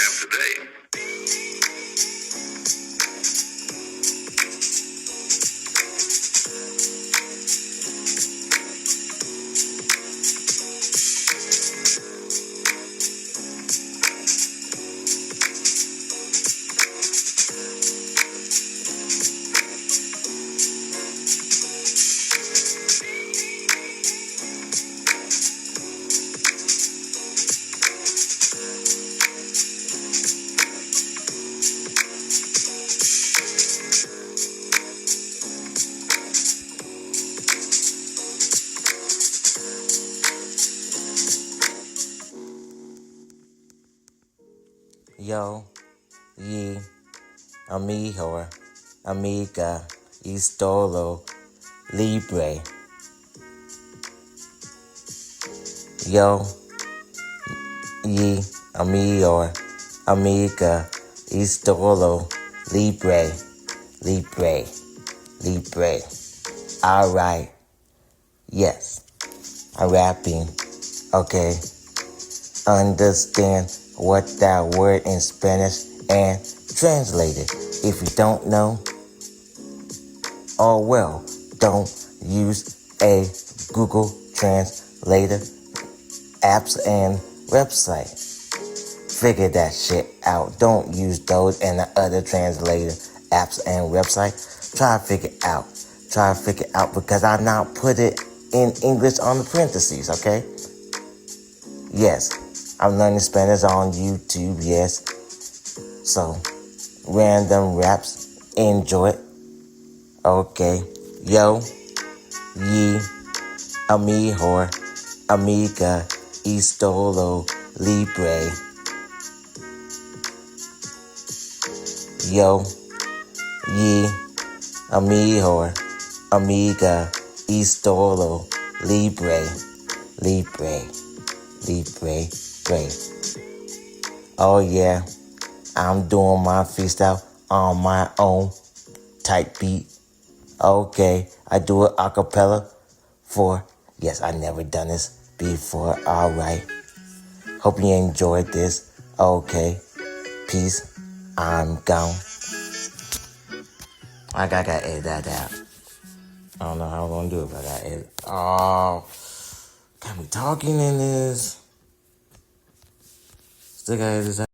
have today. Yo, ye, Mejor, Amiga, Estilo, Libre. Yo, ye, Mejor, Amiga, Estilo, Libre, Libre, Libre. Alright, yes, I'm rapping, okay? Understand what that word in Spanish and translate it. If you don't know, oh well, don't use a Google Translator, apps and website. Figure that shit out. Don't use those and the other translator, apps and website. Try to figure it out. Try to figure it out because I now put it in English on the parentheses, okay? Yes. I'm learning Spanish on YouTube, yes. So, random raps, enjoy it. Okay. Yo, ye, Mejor, Amiga, Estilo, Libre. Yo, ye, Mejor, Amiga, Estilo, Libre, Libre, Libre. Oh yeah, I'm doing my freestyle on my own type beat. Okay, I do it a cappella for, yes, I never done this before. Alright, hope you enjoyed this. Okay, peace, I'm gone. I gotta edit that out. I don't know how I'm gonna do it, but I gotta edit. Oh, got me talking in this. Still gotta edit this out.